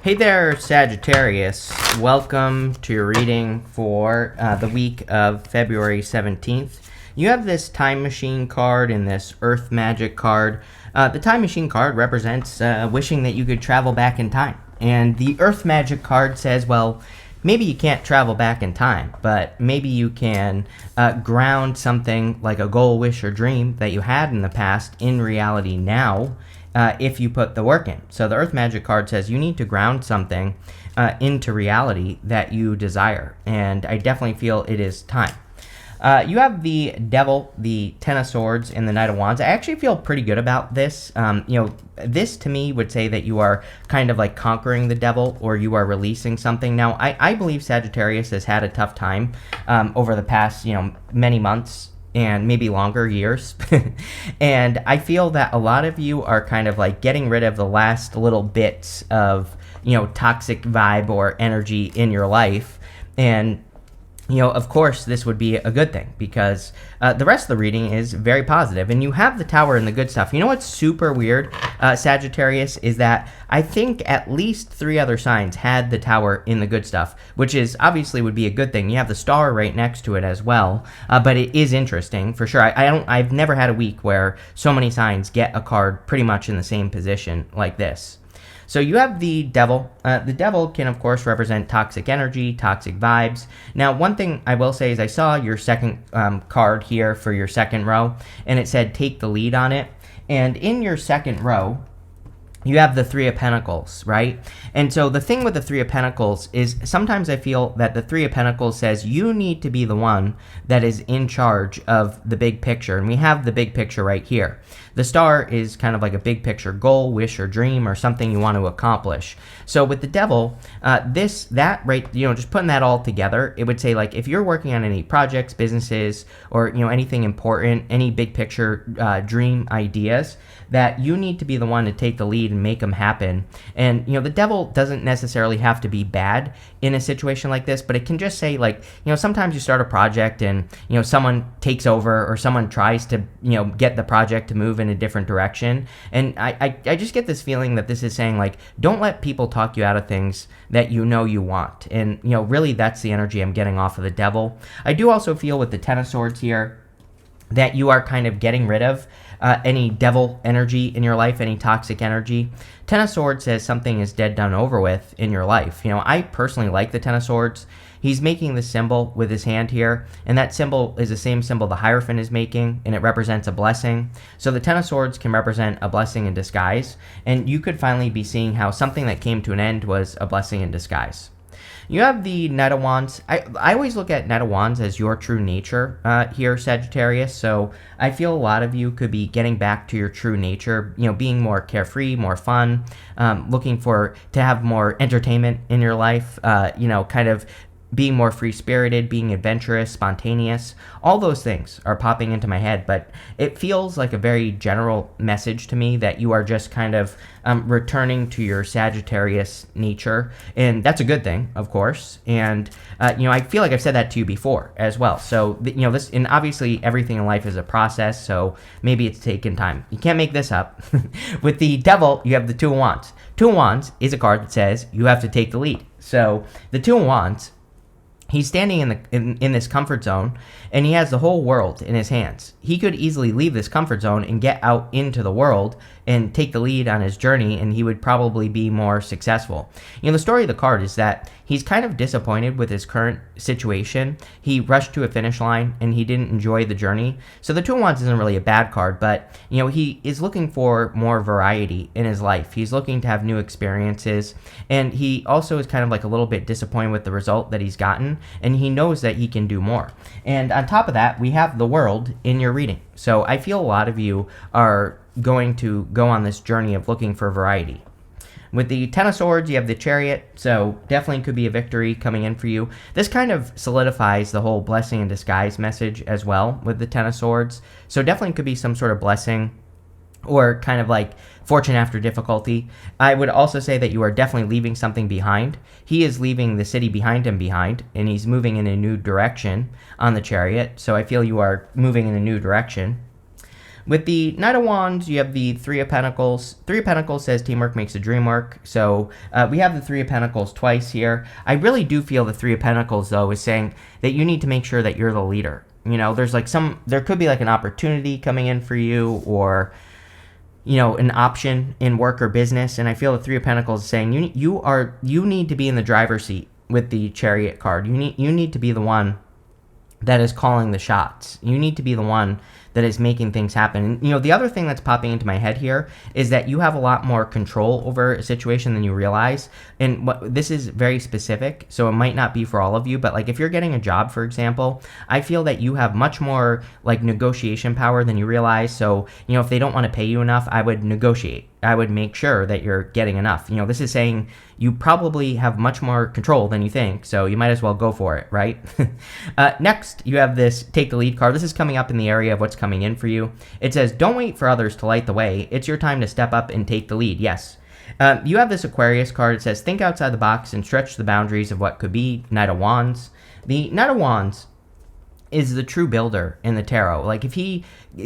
Hey there, Sagittarius. Welcome to your reading for the week of February 17th. You have this Time Machine card and this Earth Magic card. The Time Machine card represents wishing that you could travel back in time. And the Earth Magic card says, well, maybe you can't travel back in time, but maybe you can ground something like a goal, wish, or dream that you had in the past in reality now. If you put the work in. So the Earth Magic card says you need to ground something into reality that you desire. And I definitely feel it is time. You have the Devil, the Ten of Swords, and the Knight of Wands. I actually feel pretty good about this. This to me would say that you are kind of like conquering the devil, or you are releasing something. Now, I believe Sagittarius has had a tough time over the past, many months and maybe longer years. And I feel that a lot of you are kind of like getting rid of the last little bits of, toxic vibe or energy in your life. And of course, this would be a good thing because the rest of the reading is very positive, and you have the Tower and the good stuff. You know what's super weird, Sagittarius, is that I think at least 3 other signs had the Tower in the good stuff, which is obviously would be a good thing. You have the Star right next to it as well, but it is interesting for sure. I've never had a week where so many signs get a card pretty much in the same position like this. So you have the Devil. The Devil can, of course, represent toxic energy, toxic vibes. Now, one thing I will say is I saw your second card here for your second row, and it said take the lead on it. And in your second row, you have the Three of Pentacles, right? And so the thing with the Three of Pentacles is sometimes I feel that the Three of Pentacles says you need to be the one that is in charge of the big picture. And we have the big picture right here. The Star is kind of like a big picture goal, wish, or dream, or something you want to accomplish. So with the Devil, just putting that all together, it would say, like, if you're working on any projects, businesses, or, anything important, any big picture dream ideas, that you need to be the one to take the lead and make them happen. And, the Devil doesn't necessarily have to be bad in a situation like this, but it can just say, like, sometimes you start a project and, someone takes over or someone tries to, get the project to move in a different direction. And I just get this feeling that this is saying, like, don't let people talk you out of things that you want. And, really that's the energy I'm getting off of the Devil. I do also feel with the Ten of Swords here that you are kind of getting rid of any devil energy in your life, any toxic energy. Ten of Swords says something is dead, done, over with in your life. I personally like the Ten of Swords. He's making the symbol with his hand here, and that symbol is the same symbol the Hierophant is making, and it represents a blessing. So the Ten of Swords can represent a blessing in disguise, and you could finally be seeing how something that came to an end was a blessing in disguise. You have the Knight of Wands. I always look at Knight of Wands as your true nature here, Sagittarius. So I feel a lot of you could be getting back to your true nature, being more carefree, more fun, looking to have more entertainment in your life, kind of being more free-spirited, being adventurous, spontaneous. All those things are popping into my head, but it feels like a very general message to me that you are just kind of returning to your Sagittarius nature, and that's a good thing, of course. And I feel like I've said that to you before as well. So this, and obviously everything in life is a process, so maybe it's taken time. You can't make this up. With the Devil, you have the Two of Wands. Two of Wands is a card that says you have to take the lead. So the Two of Wands, he's standing in this comfort zone, and he has the whole world in his hands. He could easily leave this comfort zone and get out into the world and take the lead on his journey, and he would probably be more successful. The story of the card is that he's kind of disappointed with his current situation. He rushed to a finish line, and he didn't enjoy the journey. So the Two of Wands isn't really a bad card, but, he is looking for more variety in his life. He's looking to have new experiences, and he also is kind of like a little bit disappointed with the result that he's gotten, and he knows that he can do more. And on top of that, we have the World in your reading. So I feel a lot of you are going to go on this journey of looking for variety. With the Ten of Swords, you have the Chariot, so definitely could be a victory coming in for you. This kind of solidifies the whole blessing in disguise message as well with the Ten of Swords. So definitely could be some sort of blessing or kind of like fortune after difficulty. I would also say that you are definitely leaving something behind. He is leaving the city behind him and he's moving in a new direction on the Chariot. So I feel you are moving in a new direction. With the Knight of Wands, you have the Three of Pentacles. Three of Pentacles says teamwork makes the dream work. So we have the Three of Pentacles twice here. I really do feel the Three of Pentacles, though, is saying that you need to make sure that you're the leader. There's like there could be like an opportunity coming in for you, or an option in work or business. And I feel the Three of Pentacles is saying you need to be in the driver's seat with the Chariot card. You need to be the one that is calling the shots. You need to be the one that is making things happen. And, the other thing that's popping into my head here is that you have a lot more control over a situation than you realize. And this is very specific, so it might not be for all of you, but like if you're getting a job, for example, I feel that you have much more like negotiation power than you realize. So, if they don't want to pay you enough, I would negotiate. I would make sure that you're getting enough. This is saying you probably have much more control than you think, so you might as well go for it, right? Next, you have this Take the Lead card. This is coming up in the area of what's coming in for you. It says, don't wait for others to light the way. It's your time to step up and take the lead. Yes. You have this Aquarius card. It says, think outside the box and stretch the boundaries of what could be. Knight of Wands. The Knight of Wands is the true builder in the tarot. Like if he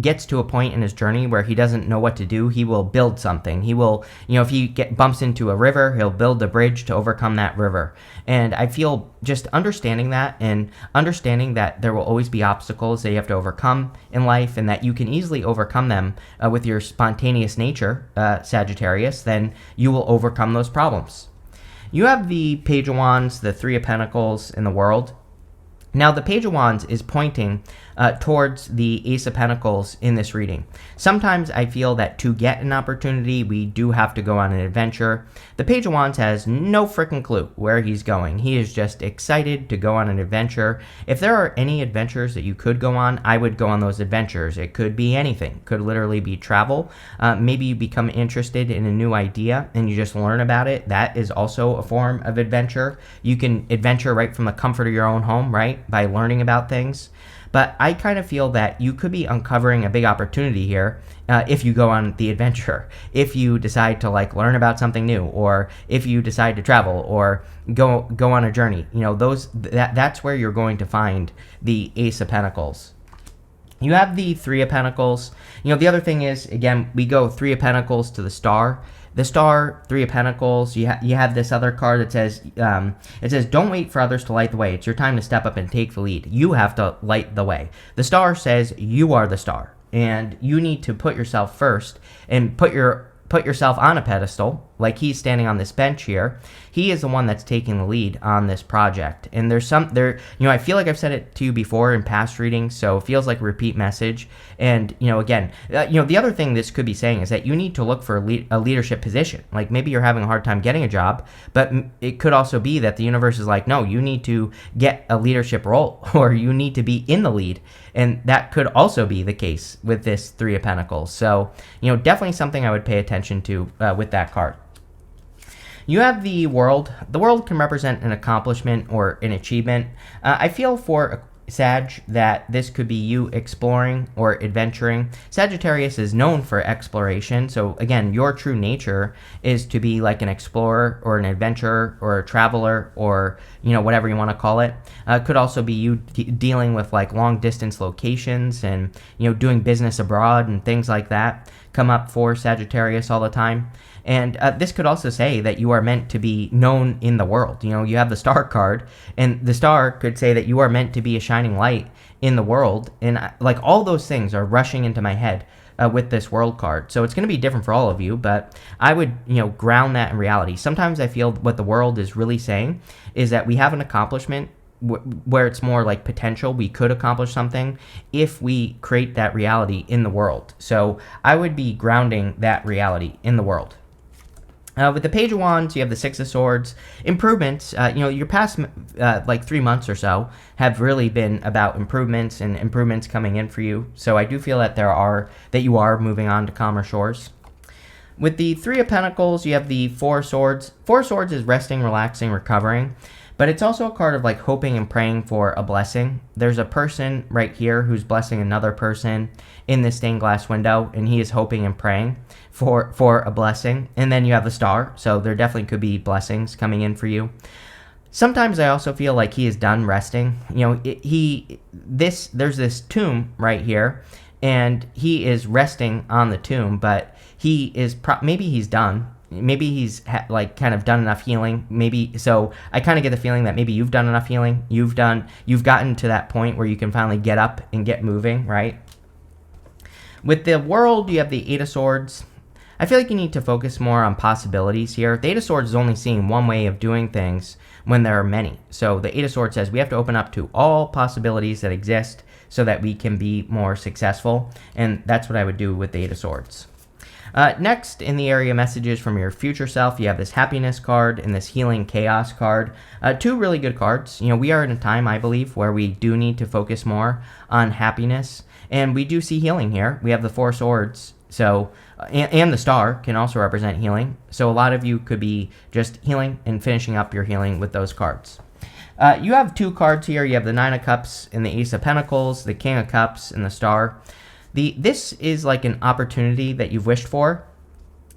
gets to a point in his journey where he doesn't know what to do, he will build something. He will, if he bumps into a river, he'll build a bridge to overcome that river. And I feel just understanding that and understanding that there will always be obstacles that you have to overcome in life, and that you can easily overcome them with your spontaneous nature, Sagittarius, then you will overcome those problems. You have the Page of Wands, the Three of Pentacles in the World. Now, the Page of Wands is pointing towards the Ace of Pentacles in this reading. Sometimes I feel that to get an opportunity, we do have to go on an adventure. The Page of Wands has no freaking clue where he's going. He is just excited to go on an adventure. If there are any adventures that you could go on, I would go on those adventures. It could be anything. It could literally be travel. Maybe you become interested in a new idea and you just learn about it. That is also a form of adventure. You can adventure right from the comfort of your own home, right? By learning about things. But I kind of feel that you could be uncovering a big opportunity here if you go on the adventure, if you decide to learn about something new, or if you decide to travel or go on a journey. That's where you're going to find the Ace of Pentacles. You have the Three of Pentacles. The other thing is, again, we go Three of Pentacles to the Star. The Star, Three of Pentacles, you have this other card that says, don't wait for others to light the way. It's your time to step up and take the lead. You have to light the way. The Star says you are the star, and you need to put yourself first and put yourself on a pedestal, like he's standing on this bench here. He is the one that's taking the lead on this project. And I feel like I've said it to you before in past readings, so it feels like a repeat message. And, again, the other thing this could be saying is that you need to look for a leadership position. Like maybe you're having a hard time getting a job, but it could also be that the universe is like, no, you need to get a leadership role, or you need to be in the lead. And that could also be the case with this Three of Pentacles. So, definitely something I would pay attention to with that card. You have the World. The World can represent an accomplishment or an achievement. I feel for Sag that this could be you exploring or adventuring. Sagittarius is known for exploration. So again, your true nature is to be like an explorer or an adventurer or a traveler, or whatever you want to call it. Could also be you dealing with long distance locations and doing business abroad and things like that come up for Sagittarius all the time. And this could also say that you are meant to be known in the world. You have the Star card, and the Star could say that you are meant to be a shining light in the world. And all those things are rushing into my head with this World card. So it's going to be different for all of you, but I would, ground that in reality. Sometimes I feel what the World is really saying is that we have an accomplishment where it's more like potential. We could accomplish something if we create that reality in the world. So I would be grounding that reality in the world. With the Page of Wands, you have the Six of Swords. Improvements, your past 3 months or so have really been about improvements and improvements coming in for you. So I do feel that you are moving on to calmer shores. With the Three of Pentacles, you have the Four of Swords. Four of Swords is resting, relaxing, recovering. But it's also a card of hoping and praying for a blessing. There's a person right here who's blessing another person in this stained glass window, and he is hoping and praying for a blessing. And then you have the Star, so there definitely could be blessings coming in for you. Sometimes I also feel like he is done resting. There's this tomb right here, and he is resting on the tomb, but he is maybe he's done. Maybe he's kind of done enough healing. Maybe so. I kind of get the feeling that maybe you've done enough healing. You've gotten to that point where you can finally get up and get moving, right? With the world, you have the Eight of Swords. I feel like you need to focus more on possibilities here. The Eight of Swords is only seeing one way of doing things when there are many. So the Eight of Swords says we have to open up to all possibilities that exist so that we can be more successful. And that's what I would do with the Eight of Swords. Next, in the area messages from your future self, you have this happiness card and this healing chaos card. Two really good cards. We are in a time, I believe, where we do need to focus more on happiness. And we do see healing here. We have the Four Swords. So, and the star can also represent healing. So a lot of you could be just healing and finishing up your healing with those cards. You have two cards here. You have the Nine of Cups and the Ace of Pentacles, the King of Cups and the Star. This is like an opportunity that you've wished for,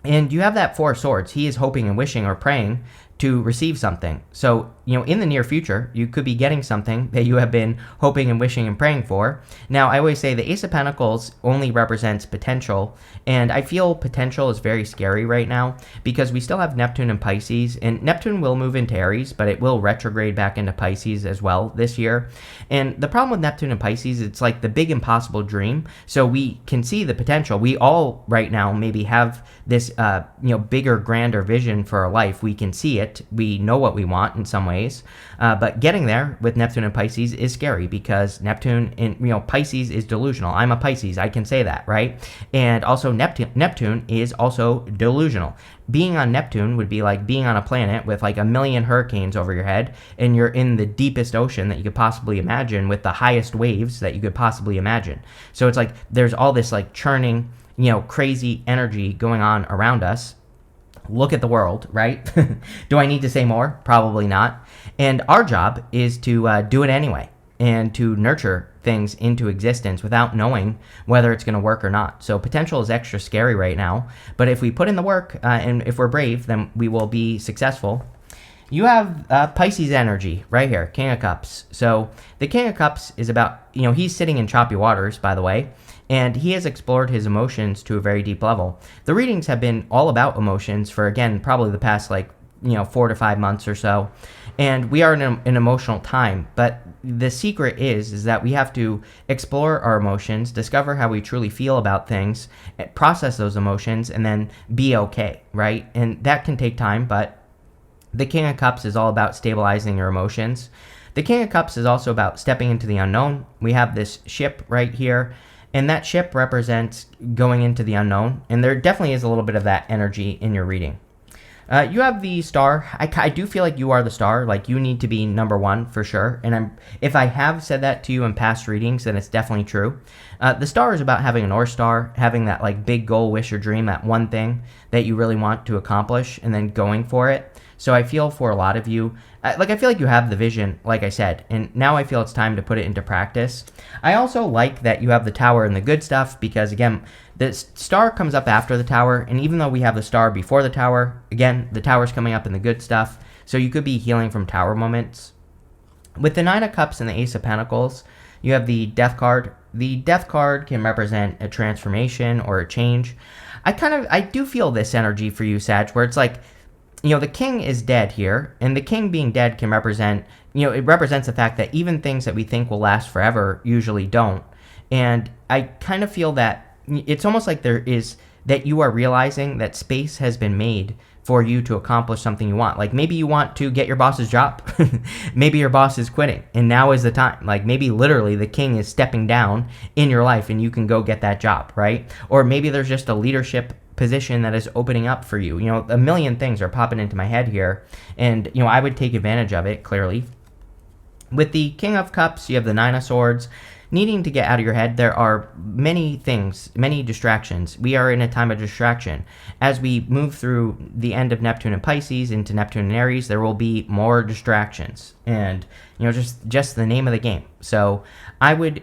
and you have that Four of Swords. He is hoping and wishing or praying to receive something. So, in the near future, you could be getting something that you have been hoping and wishing and praying for. Now, I always say the Ace of Pentacles only represents potential, and I feel potential is very scary right now because we still have Neptune and Pisces, and Neptune will move into Aries, but it will retrograde back into Pisces as well this year. And the problem with Neptune and Pisces, it's like the big impossible dream. So we can see the potential. We all right now maybe have this, bigger, grander vision for our life. We can see it. We know what we want in some ways, but getting there with Neptune and Pisces is scary because Neptune and Pisces is delusional. I'm a Pisces, I can say that, right? And also Neptune is also delusional. Being on Neptune would be like being on a planet with like a million hurricanes over your head, and you're in the deepest ocean that you could possibly imagine with the highest waves that you could possibly imagine. So it's like there's all this like churning, crazy energy going on around us. Look at the world, right? Do I need to say more? Probably not. And our job is to do it anyway and to nurture things into existence without knowing whether it's going to work or not. So potential is extra scary right now. But if we put in the work and if we're brave, then we will be successful. You have Pisces energy right here, King of Cups. So the King of Cups is about, he's sitting in choppy waters, by the way, and he has explored his emotions to a very deep level. The readings have been all about emotions for, again, probably the past 4 to 5 months or so. And we are in an emotional time, but the secret is that we have to explore our emotions, discover how we truly feel about things, process those emotions, and then be okay, right? And that can take time, but the King of Cups is all about stabilizing your emotions. The King of Cups is also about stepping into the unknown. We have this ship right here, and that ship represents going into the unknown, and there definitely is a little bit of that energy in your reading. You have the star. I do feel like you are the star. Like, you need to be number one for sure. And if I have said that to you in past readings, then it's definitely true. The star is about having a North Star, having that big goal, wish, or dream, that one thing that you really want to accomplish, and then going for it. So I feel for a lot of you, I feel like you have the vision, like I said, and now I feel it's time to put it into practice. I also like that you have the tower and the good stuff because, again, the star comes up after the tower, and even though we have the star before the tower, again, the tower's coming up in the good stuff, so you could be healing from tower moments. With the Nine of Cups and the Ace of Pentacles, you have the Death card. The Death card can represent a transformation or a change. I do feel this energy for you, Sag, where it's like, the king is dead here, and the king being dead can represent, it represents the fact that even things that we think will last forever usually don't. And I kind of feel that it's almost like that you are realizing that space has been made for you to accomplish something you want. Like, maybe you want to get your boss's job. Maybe your boss is quitting, and now is the time. Like, maybe literally the king is stepping down in your life, and you can go get that job, right? Or maybe there's just a leadership position that is opening up for you. A million things are popping into my head here, and I would take advantage of it, clearly. With the King of Cups, you have the Nine of Swords. Needing to get out of your head, there are many things, many distractions. We are in a time of distraction. As we move through the end of Neptune and Pisces into Neptune and Aries, there will be more distractions, and just the name of the game. So I would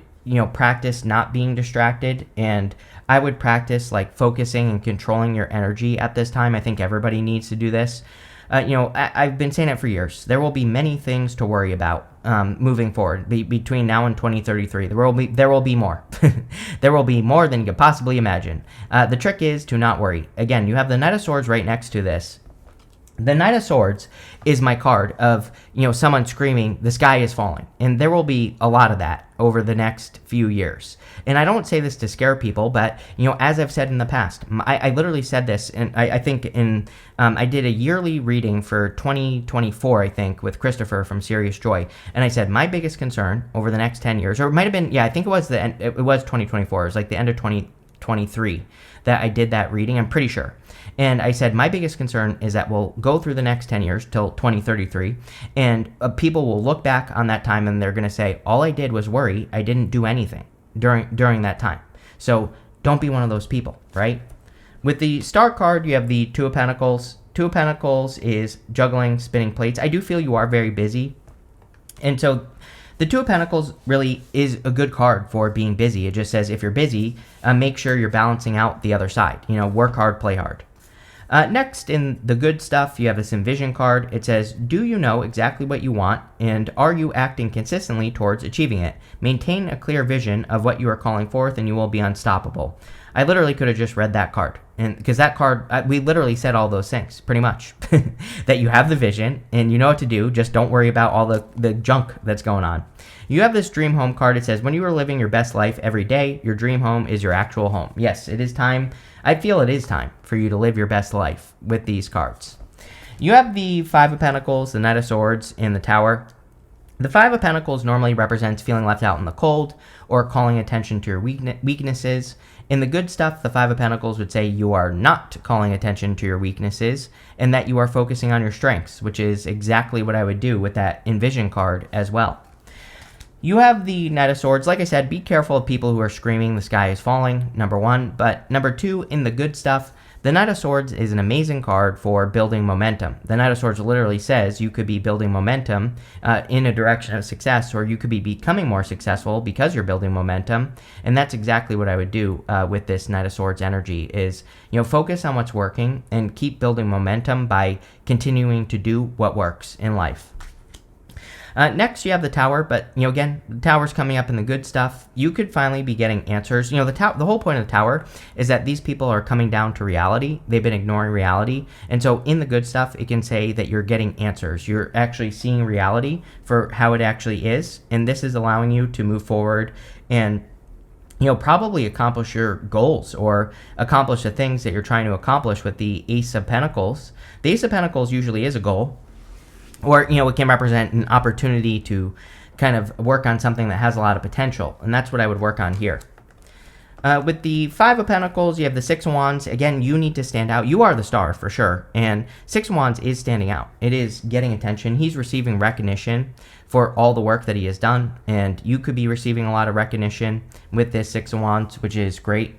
practice not being distracted, and I would practice focusing and controlling your energy at this time. I think everybody needs to do this. I've been saying it for years. There will be many things to worry about moving forward between now and 2033. There will be more. There will be more than you could possibly imagine. The trick is to not worry. Again, you have the Knight of Swords right next to this. The Knight of Swords is my card of, someone screaming, the sky is falling. And there will be a lot of that over the next few years. And I don't say this to scare people, but, as I've said in the past, I literally said this, and I think I did a yearly reading for 2024, I think, with Christopher from Serious Joy. And I said, my biggest concern over the next 10 years, or it might have been, I think it was it was 2024. It was like the end of 2023 that I did that reading, I'm pretty sure. And I said, my biggest concern is that we'll go through the next 10 years till 2033, and people will look back on that time and they're going to say, all I did was worry. I didn't do anything during that time. So don't be one of those people, right? With the Star card, you have the Two of Pentacles. Two of Pentacles is juggling, spinning plates. I do feel you are very busy. And so the Two of Pentacles really is a good card for being busy. It just says if you're busy, make sure you're balancing out the other side. Work hard, play hard. Next, in the good stuff, you have this Envision card. It says, do you know exactly what you want, and are you acting consistently towards achieving it? Maintain a clear vision of what you are calling forth, and you will be unstoppable. I literally could have just read that card, and because that card, we literally said all those things, pretty much. That you have the vision, and you know what to do, just don't worry about all the junk that's going on. You have this Dream Home card. It says, when you are living your best life every day, your dream home is your actual home. Yes, it is time. I feel it is time for you to live your best life with these cards. You have the Five of Pentacles, the Knight of Swords, and the Tower. The Five of Pentacles normally represents feeling left out in the cold or calling attention to your weaknesses. In the good stuff, the Five of Pentacles would say you are not calling attention to your weaknesses and that you are focusing on your strengths, which is exactly what I would do with that Envision card as well. You have the Knight of Swords. Like I said, be careful of people who are screaming the sky is falling, number one. But number two, in the good stuff, the Knight of Swords is an amazing card for building momentum. The Knight of Swords literally says you could be building momentum in a direction of success, or you could be becoming more successful because you're building momentum. And that's exactly what I would do with this Knight of Swords energy is, focus on what's working and keep building momentum by continuing to do what works in life. Next, you have the Tower, but, again, the Tower's coming up in the good stuff. You could finally be getting answers. The whole point of the Tower is that these people are coming down to reality. They've been ignoring reality. And so in the good stuff, it can say that you're getting answers. You're actually seeing reality for how it actually is. And this is allowing you to move forward and probably accomplish your goals or accomplish the things that you're trying to accomplish with the Ace of Pentacles. The Ace of Pentacles usually is a goal. Or, it can represent an opportunity to kind of work on something that has a lot of potential. And that's what I would work on here. With the Five of Pentacles, you have the Six of Wands. Again, you need to stand out. You are the star for sure. And Six of Wands is standing out. It is getting attention. He's receiving recognition for all the work that he has done. And you could be receiving a lot of recognition with this Six of Wands, which is great.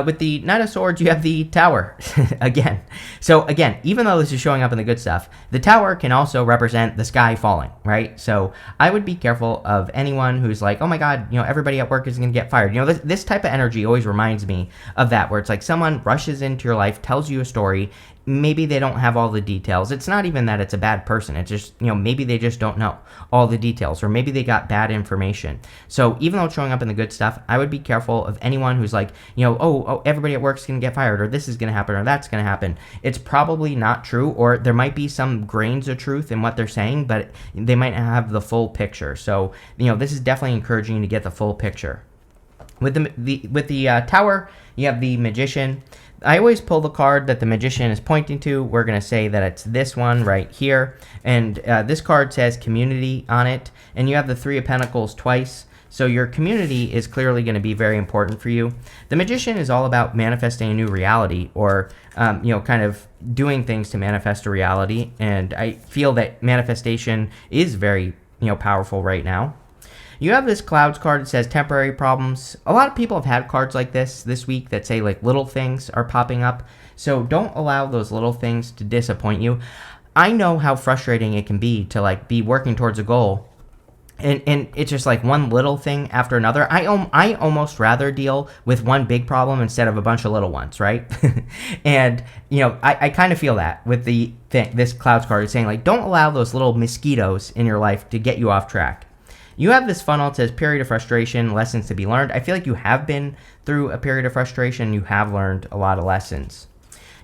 With the Knight of Swords, you have the Tower again. So again, even though this is showing up in the good stuff, the Tower can also represent the sky falling, right? So I would be careful of anyone who's like, oh my God, everybody at work is going to get fired. This type of energy always reminds me of that, where it's like someone rushes into your life, tells you a story. Maybe they don't have all the details. It's not even that it's a bad person. It's just, maybe they just don't know all the details, or maybe they got bad information. So even though it's showing up in the good stuff, I would be careful of anyone who's like, oh, everybody at work is going to get fired, or this is going to happen, or that's going to happen. It's probably not true, or there might be some grains of truth in what they're saying, but they might not have the full picture. So, this is definitely encouraging you to get the full picture. With the Tower, you have the Magician. I always pull the card that the Magician is pointing to. We're going to say that it's this one right here. And this card says community on it. And you have the Three of Pentacles twice. So your community is clearly going to be very important for you. The Magician is all about manifesting a new reality, or, kind of doing things to manifest a reality. And I feel that manifestation is very, powerful right now. You have this Clouds card that says temporary problems. A lot of people have had cards like this week that say like little things are popping up. So don't allow those little things to disappoint you. I know how frustrating it can be to like be working towards a goal and it's just like one little thing after another. I almost rather deal with one big problem instead of a bunch of little ones, right? And I kind of feel that with this clouds card is saying, like, don't allow those little mosquitoes in your life to get you off track. You have this funnel that says period of frustration, lessons to be learned. I feel like you have been through a period of frustration. You have learned a lot of lessons.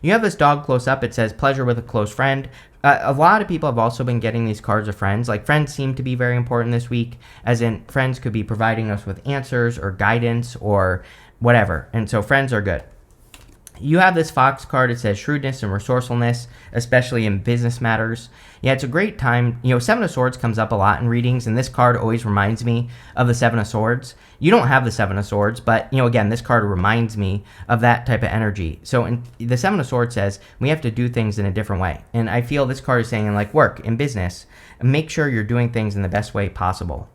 You have this dog close up. It says pleasure with a close friend. A lot of people have also been getting these cards of friends. Like, friends seem to be very important this week, as in friends could be providing us with answers or guidance or whatever. And so friends are good. You have this fox card. It says shrewdness and resourcefulness, especially in business matters. Yeah, it's a great time. Seven of Swords comes up a lot in readings, and this card always reminds me of the Seven of Swords. You don't have the Seven of Swords, but, again, this card reminds me of that type of energy. So the Seven of Swords says we have to do things in a different way. And I feel this card is saying, like, work, in business, make sure you're doing things in the best way possible.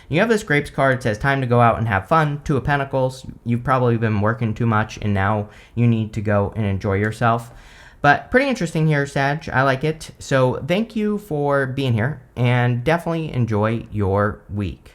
You have this Grapes card. It says time to go out and have fun. Two of Pentacles. You've probably been working too much, and now you need to go and enjoy yourself. But pretty interesting here, Sag. I like it. So thank you for being here, and definitely enjoy your week.